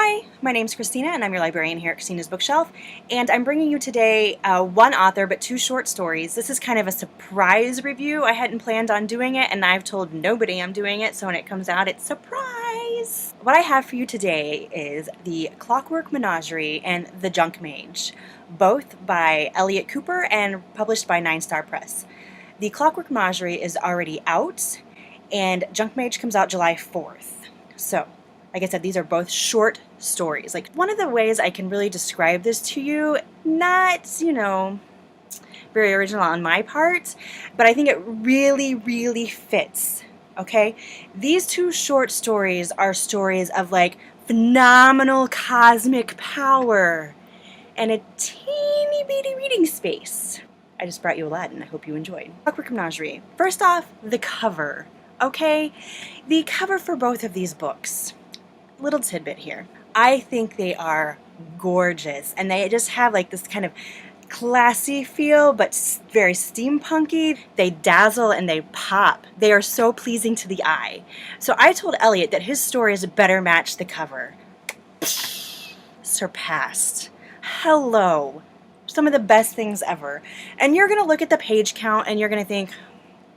Hi, my name's Christina and I'm your librarian here at Christina's Bookshelf, and I'm bringing you today one author but two short stories. This is kind of a surprise review. I hadn't planned on doing it and I've told nobody I'm doing it, so when it comes out it's surprise! What I have for you today is The Clockwork Menagerie and The Junk Mage, both by Elliot Cooper and published by 9 Star Press. The Clockwork Menagerie is already out and Junk Mage comes out July 4th. So, like I said, these are both short stories. Like, one of the ways I can really describe this to you, not, very original on my part, but I think it really, really fits, okay? These two short stories are stories of, like, phenomenal cosmic power and a teeny bitty reading space. I just brought you Aladdin. I hope you enjoyed. Clockwork Menagerie. First off, the cover, okay? The cover for both of these books. Little tidbit here. I think they are gorgeous and they just have like this kind of classy feel but very steampunky. They dazzle and they pop. They are so pleasing to the eye. So I told Elliot that his stories better match the cover. Surpassed. Hello. Some of the best things ever. And you're gonna look at the page count and you're gonna think,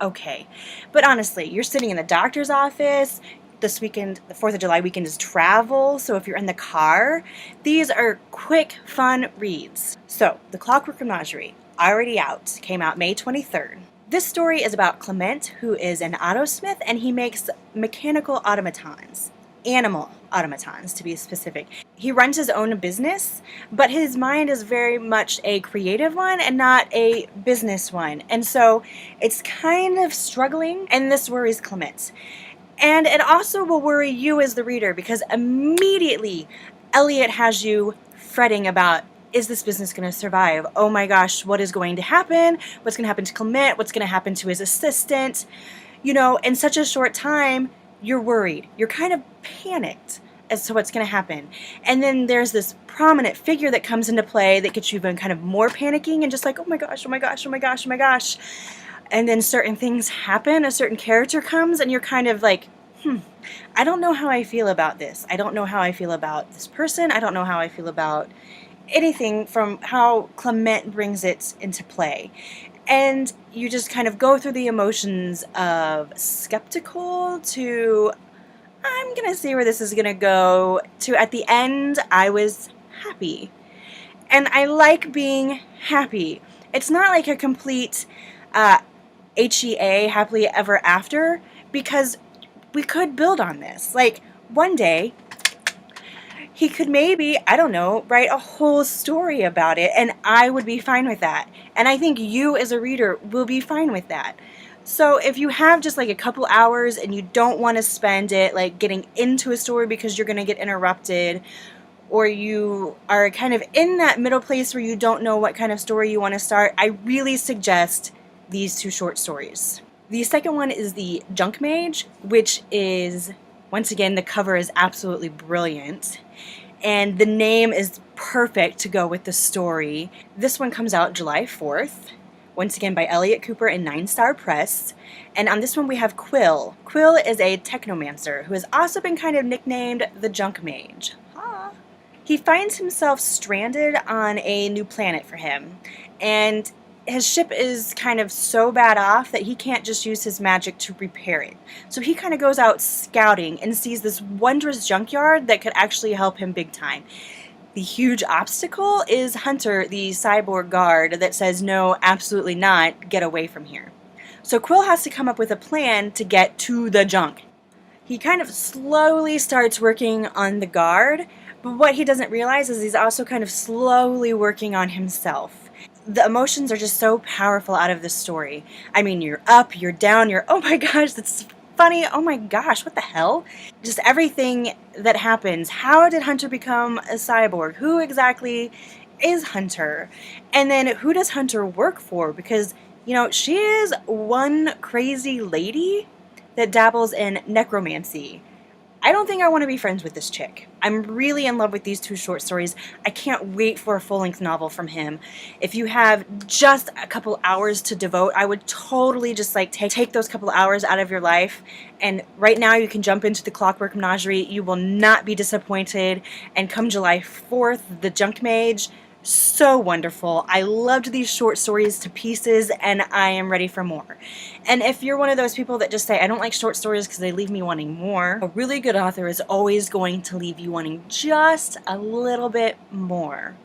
okay. But honestly, you're sitting in the doctor's office. This weekend, the 4th of July weekend, is travel, so if you're in the car, these are quick, fun reads. So, The Clockwork Menagerie, already out, came out May 23rd. This story is about Clement, who is an autosmith, and he makes mechanical automatons. Animal automatons, to be specific. He runs his own business, but his mind is very much a creative one and not a business one. And so, it's kind of struggling, and this worries Clement. And it also will worry you as the reader because immediately Elliot has you fretting about, is this business going to survive? Oh my gosh, what is going to happen? What's going to happen to Clement? What's going to happen to his assistant? In such a short time, you're worried. You're kind of panicked as to what's going to happen. And then there's this prominent figure that comes into play that gets you even kind of more panicking and just like, oh my gosh, oh my gosh, oh my gosh, oh my gosh. And then certain things happen, a certain character comes, and you're kind of like, I don't know how I feel about this. I don't know how I feel about this person. I don't know how I feel about anything from how Clement brings it into play. And you just kind of go through the emotions of skeptical to, I'm going to see where this is going to go, to at the end, I was happy. And I like being happy. It's not like a complete HEA, happily ever after, because we could build on this. Like, one day, he could maybe, I don't know, write a whole story about it, and I would be fine with that. And I think you as a reader will be fine with that. So if you have just like a couple hours and you don't want to spend it like getting into a story because you're going to get interrupted, or you are kind of in that middle place where you don't know what kind of story you want to start, I really suggest these two short stories. The second one is The Junk Mage, which is, once again, the cover is absolutely brilliant, and the name is perfect to go with the story. This one comes out July 4th, once again by Elliot Cooper and 9 Star Press, and on this one we have Quill. Quill is a technomancer who has also been kind of nicknamed the Junk Mage. He finds himself stranded on a new planet for him, and his ship is kind of so bad off that he can't just use his magic to repair it. So he kind of goes out scouting and sees this wondrous junkyard that could actually help him big time. The huge obstacle is Hunter, the cyborg guard that says, no, absolutely not, get away from here. So Quill has to come up with a plan to get to the junk. He kind of slowly starts working on the guard, but what he doesn't realize is he's also kind of slowly working on himself. The emotions are just so powerful out of this story. I mean, you're up, you're down, you're, oh my gosh, that's funny, oh my gosh, what the hell? Just everything that happens. How did Hunter become a cyborg? Who exactly is Hunter? And then who does Hunter work for? Because, she is one crazy lady that dabbles in necromancy. I don't think I want to be friends with this chick. I'm really in love with these two short stories. I can't wait for a full-length novel from him. If you have just a couple hours to devote, I would totally just like take those couple hours out of your life. And right now you can jump into the Clockwork Menagerie. You will not be disappointed. And come July 4th, The Junk Mage. So wonderful. I loved these short stories to pieces, and I am ready for more. And if you're one of those people that just say, I don't like short stories because they leave me wanting more, a really good author is always going to leave you wanting just a little bit more.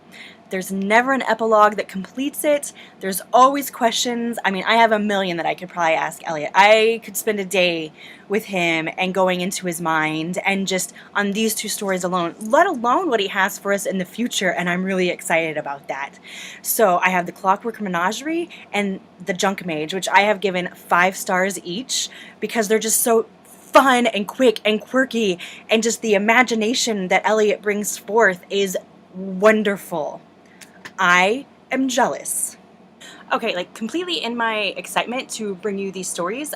There's never an epilogue that completes it. There's always questions. I mean, I have a million that I could probably ask Elliot. I could spend a day with him and going into his mind and just on these two stories alone, let alone what he has for us in the future, and I'm really excited about that. So I have the Clockwork Menagerie and the Junk Mage, which I have given 5 stars each because they're just so fun and quick and quirky, and just the imagination that Elliot brings forth is wonderful. I am jealous. Okay, like completely in my excitement to bring you these stories,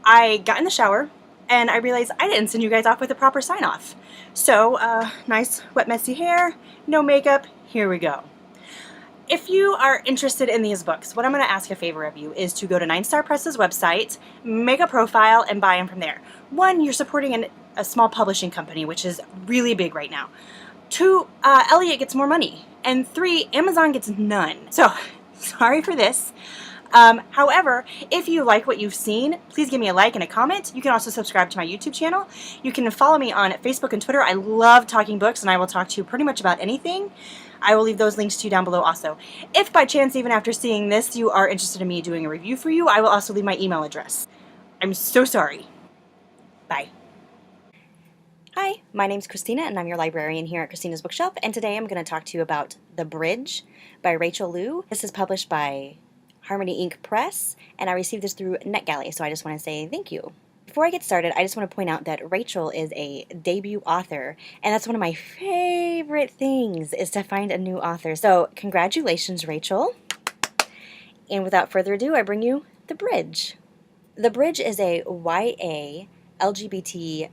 I got in the shower and I realized I didn't send you guys off with a proper sign off. So, nice wet messy hair, no makeup, here we go. If you are interested in these books, what I'm going to ask a favor of you is to go to 9 Star Press's website, make a profile, and buy them from there. 1, you're supporting a small publishing company, which is really big right now. 2, Elliot gets more money. And 3, Amazon gets none. So, sorry for this. However, if you like what you've seen, please give me a like and a comment. You can also subscribe to my YouTube channel. You can follow me on Facebook and Twitter. I love talking books, and I will talk to you pretty much about anything. I will leave those links to you down below also. If by chance, even after seeing this, you are interested in me doing a review for you, I will also leave my email address. I'm so sorry. Bye. Hi, my name's Christina, and I'm your librarian here at Christina's Bookshelf, and today I'm going to talk to you about The Bridge by Rachel Liu. This is published by Harmony Inc. Press, and I received this through NetGalley, so I just want to say thank you. Before I get started, I just want to point out that Rachel is a debut author, and that's one of my favorite things, is to find a new author. So congratulations, Rachel. And without further ado, I bring you The Bridge. The Bridge is a YA LGBT